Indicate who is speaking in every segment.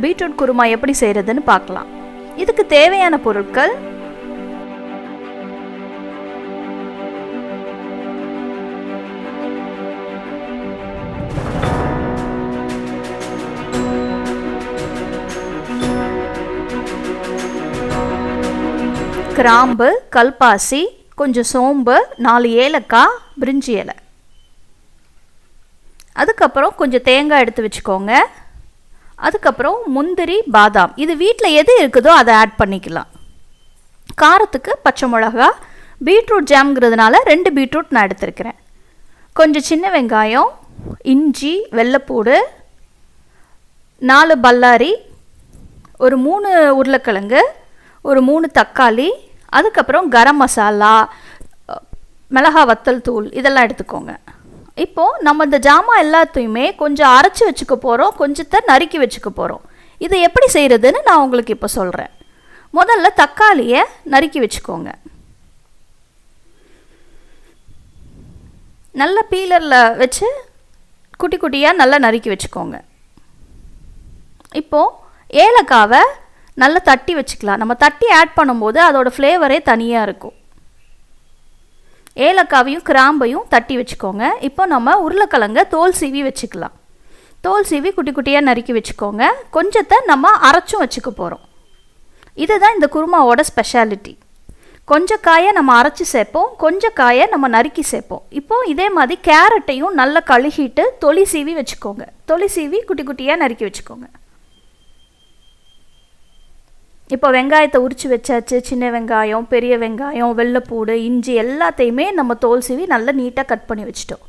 Speaker 1: Beetroot kurma எப்படி செய்கிறதுன்னு பார்க்கலாம். இதுக்கு தேவையான பொருட்கள்: கிராம்பு, கல்பாசி, கொஞ்சம் சோம்பு, 4 ஏலக்காய், பிரிஞ்சி இலை. அதுக்கப்புறம் கொஞ்சம் தேங்காய் எடுத்து வச்சுக்கோங்க. அதுக்கப்புறம் முந்திரி, பாதாம். இது வீட்டில் எது இருக்குதோ அதை ஆட் பண்ணிக்கலாம். காரத்துக்கு பச்சை மிளகா. பீட்ரூட் ஜாம்ங்கிறதுனால 2 பீட்ரூட் நான் எடுத்துருக்கிறேன். கொஞ்சம் சின்ன வெங்காயம், இஞ்சி, வெள்ளைப்பூடு, 4 பல்லாரி, ஒரு 3 உருளைக்கிழங்கு, ஒரு 3 தக்காளி, அதுக்கப்புறம் கரம் மசாலா, மிளகா வத்தல் தூள் இதெல்லாம் எடுத்துக்கோங்க. இப்போது நம்ம இந்த ஜாமான் எல்லாத்தையுமே கொஞ்சம் அரைச்சி வச்சுக்க போகிறோம், கொஞ்சத்தை நறுக்கி வச்சுக்க போகிறோம். இதை எப்படி செய்கிறதுன்னு நான் உங்களுக்கு இப்போ சொல்கிறேன். முதல்ல தக்காளியை நறுக்கி வச்சுக்கோங்க. நல்ல பீலரில் வச்சு குட்டி குட்டியாக நல்லா நறுக்கி வச்சுக்கோங்க. இப்போது ஏலக்காவை நல்லா தட்டி வச்சுக்கலாம். நம்ம தட்டி ஆட் பண்ணும்போது அதோட ஃப்ளேவரே தனியாக இருக்கும். ஏலக்காவையும் கிராம்பையும் தட்டி வச்சுக்கோங்க. இப்போ நம்ம உருளைக்கிழங்க தோல் சீவி வச்சுக்கலாம். தோல் சீவி குட்டி குட்டியாக நறுக்கி வச்சுக்கோங்க. கொஞ்சத்தை நம்ம அரைச்சும் வச்சுக்க போகிறோம். இதுதான் இந்த குருமாவோட ஸ்பெஷாலிட்டி. கொஞ்சம் காயை நம்ம அரைச்சி சேர்ப்போம், கொஞ்சம் காயை நம்ம நறுக்கி சேர்ப்போம். இப்போது இதே மாதிரி கேரட்டையும் நல்லா கழுகிட்டு தொளி சீவி வச்சுக்கோங்க. தொளி சீவி குட்டி குட்டியாக நறுக்கி வச்சுக்கோங்க. இப்போ வெங்காயத்தை உரித்து வச்சாச்சு. சின்ன வெங்காயம், பெரிய வெங்காயம், வெள்ளைப்பூடு, இஞ்சி எல்லாத்தையுமே நம்ம தோல் சீவி நல்லா நீட்டாக கட் பண்ணி வச்சுட்டோம்.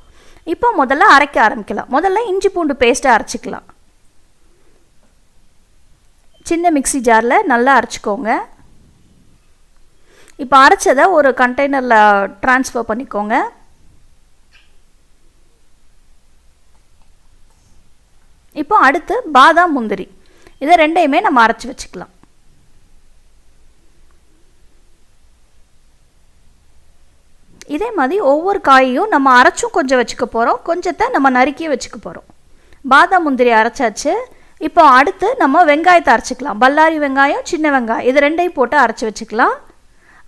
Speaker 1: இப்போ முதல்ல அரைக்க ஆரம்பிக்கலாம். முதல்ல இஞ்சி பூண்டு பேஸ்ட்டை அரைச்சிக்கலாம். சின்ன மிக்ஸி ஜாரில் நல்லா அரைச்சிக்கோங்க. இப்போ அரைச்சதை ஒரு கண்டெய்னரில் ட்ரான்ஸ்ஃபர் பண்ணிக்கோங்க. இப்போ அடுத்து பாதாம், முந்திரி இதை ரெண்டையுமே நம்ம அரைச்சி வச்சுக்கலாம். இதே மாதிரி ஒவ்வொரு காயையும் நம்ம அரைச்சும் கொஞ்சம் வச்சுக்க போகிறோம், கொஞ்சத்தை நம்ம நறுக்கி வச்சுக்க போகிறோம். பாதாம், முந்திரி அரைச்சாச்சு. இப்போ அடுத்து நம்ம வெங்காயத்தை அரைச்சிக்கலாம். பல்லாரி வெங்காயம், சின்ன வெங்காயம் இது ரெண்டையும் போட்டு அரைச்சி வச்சுக்கலாம்.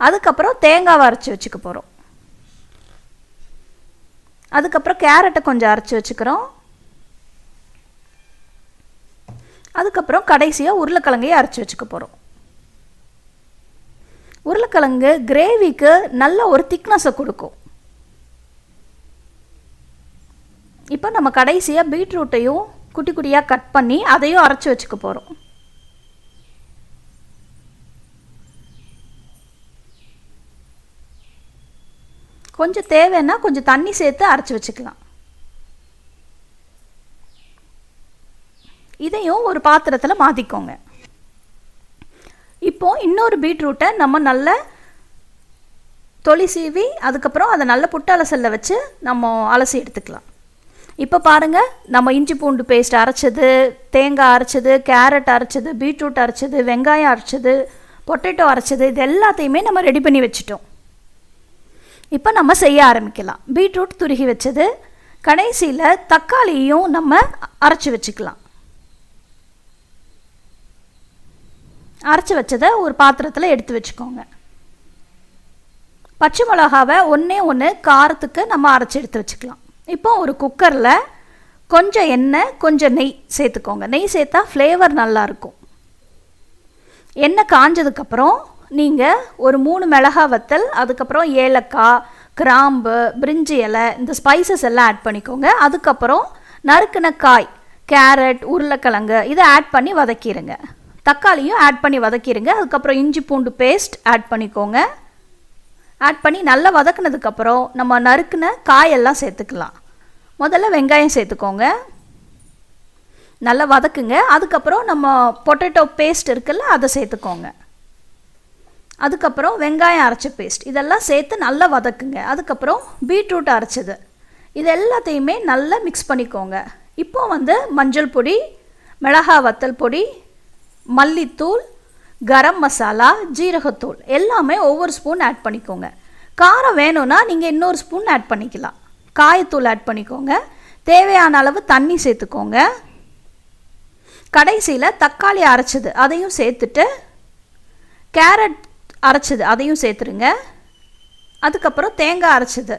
Speaker 1: அதுக்கப்புறம் தேங்காவை அரைச்சி வச்சுக்க போகிறோம். அதுக்கப்புறம் கேரட்டை கொஞ்சம் அரைச்சி வச்சுக்கிறோம். அதுக்கப்புறம் கடைசியாக உருளைக்கிழங்கையும் அரைச்சி வச்சுக்க போகிறோம். உருளைக்கிழங்கு கிரேவிக்கு நல்ல ஒரு திக்னஸை கொடுக்கும். இப்போ நம்ம கடைசியாக பீட்ரூட்டையும் குட்டி குட்டியாக கட் பண்ணி அதையும் அரைச்சி வச்சுக்க போகிறோம். கொஞ்சம் தேவைன்னா கொஞ்சம் தண்ணி சேர்த்து அரைச்சி வச்சுக்கலாம். இதையும் ஒரு பாத்திரத்தில் மாற்றிக்கோங்க. இப்போது இன்னொரு பீட்ரூட்டை நம்ம நல்ல தொளி சீவி அதுக்கப்புறம் அதை நல்ல புட்டு அலசலில் வச்சு நம்ம அலசி எடுத்துக்கலாம். இப்போ பாருங்கள், நம்ம இஞ்சி பூண்டு பேஸ்ட் அரைச்சது, தேங்காய் அரைச்சது, கேரட் அரைச்சது, பீட்ரூட் அரைச்சது, வெங்காயம் அரைச்சது, பொட்டேட்டோ அரைச்சது, இது எல்லாத்தையுமே நம்ம ரெடி பண்ணி வச்சுட்டோம். இப்போ நம்ம செய்ய ஆரம்பிக்கலாம். பீட்ரூட் துருகி வச்சது, கடைசியில் தக்காளியும் நம்ம அரைச்சி வச்சுக்கலாம். அரைச்சி வச்சதை ஒரு பாத்திரத்தில் எடுத்து வச்சுக்கோங்க. பச்சை மிளகாவை ஒன்று காரத்துக்கு நம்ம அரைச்சி எடுத்து வச்சுக்கலாம். இப்போ ஒரு குக்கரில் கொஞ்சம் எண்ணெய், கொஞ்சம் நெய் சேர்த்துக்கோங்க. நெய் சேர்த்தா ஃப்ளேவர் நல்லாயிருக்கும். எண்ணெய் காஞ்சதுக்கப்புறம் நீங்கள் ஒரு 3 மிளகா வத்தல், அதுக்கப்புறம் ஏலக்காய், கிராம்பு, பிரிஞ்சி இலை இந்த ஸ்பைசஸ் எல்லாம் ஆட் பண்ணிக்கோங்க. அதுக்கப்புறம் நறுக்கின காய், கேரட், உருளைக்கிழங்கு இதை ஆட் பண்ணி வதக்கிடுங்க. தக்காளியும் ஆட் பண்ணி வதக்கிடுங்க. அதுக்கப்புறம் இஞ்சி பூண்டு பேஸ்ட் ஆட் பண்ணிக்கோங்க. ஆட் பண்ணி நல்லா வதக்குனதுக்கப்புறம் நம்ம நறுக்கின காயெல்லாம் சேர்த்துக்கலாம். முதல்ல வெங்காயம் சேர்த்துக்கோங்க, நல்லா வதக்குங்க. அதுக்கப்புறம் நம்ம பொட்டேட்டோ பேஸ்ட் இருக்குல்ல அதை சேர்த்துக்கோங்க. அதுக்கப்புறம் வெங்காயம் அரைச்ச பேஸ்ட் இதெல்லாம் சேர்த்து நல்லா வதக்குங்க. அதுக்கப்புறம் பீட்ரூட் அரைச்சது இது எல்லாத்தையுமே நல்லா மிக்ஸ் பண்ணிக்கோங்க. இப்போ மஞ்சள் பொடி, மிளகா வத்தல் பொடி, மல்லித்தூள், கரம் மசாலா, ஜீரகத்தூள் எல்லாமே ஒவ்வொரு ஸ்பூன் ஆட் பண்ணிக்கோங்க. காரம் வேணும்னா நீங்கள் இன்னொரு ஸ்பூன் ஆட் பண்ணிக்கலாம். காயத்தூள் ஆட் பண்ணிக்கோங்க. தேவையான அளவு தண்ணி சேர்த்துக்கோங்க. கடைசியில் தக்காளி அரைச்சது அதையும் சேர்த்துட்டு, கேரட் அரைச்சது அதையும் சேர்த்துருங்க. அதுக்கப்புறம் தேங்காய் அரைச்சது,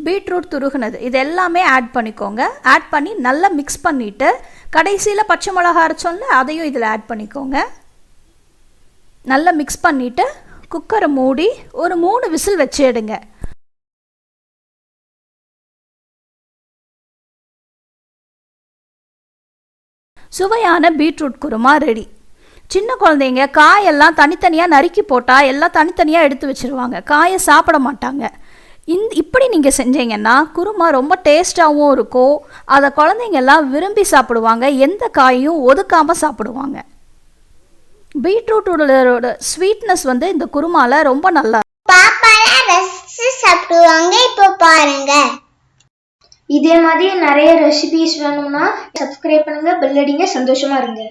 Speaker 1: பீட்ரூட் துருகுனது, இது எல்லாமே ஆட் பண்ணிக்கோங்க. ஆட் பண்ணி நல்லா மிக்ஸ் பண்ணிவிட்டு கடைசியில் பச்சை மிளகா அரைச்சோம்ல அதையும் இதில் ஆட் பண்ணிக்கோங்க. நல்லா மிக்ஸ் பண்ணிவிட்டு குக்கரை மூடி ஒரு 3 விசில் வச்சு எடுங்க. சுவையான பீட்ரூட் குருமா ரெடி. சின்ன குழந்தைங்க காயெல்லாம் தனித்தனியாக நறுக்கி போட்டால் எல்லாம் தனித்தனியாக எடுத்து வச்சுருவாங்க, காயை சாப்பிட மாட்டாங்க. இப்படி நீங்கள் செஞ்சீங்கன்னா குருமா ரொம்ப டேஸ்ட்டாகவும் இருக்கும். அதை குழந்தைங்கெல்லாம் விரும்பி சாப்பிடுவாங்க, எந்த காயும் ஒதுக்காமல் சாப்பிடுவாங்க. பீட்ரூட்டோட ஸ்வீட்னஸ் இந்த குருமாவில் ரொம்ப நல்லா
Speaker 2: பாப்பாலாம் ரசிச்சு சாப்பிடுவாங்க. இப்போ பாருங்க, இதே மாதிரி நிறைய ரெசிபிஸ் வேணும்னா சப்ஸ்கிரைப் பண்ணுங்க, பெல் அடிங்க, சந்தோஷமா இருங்க.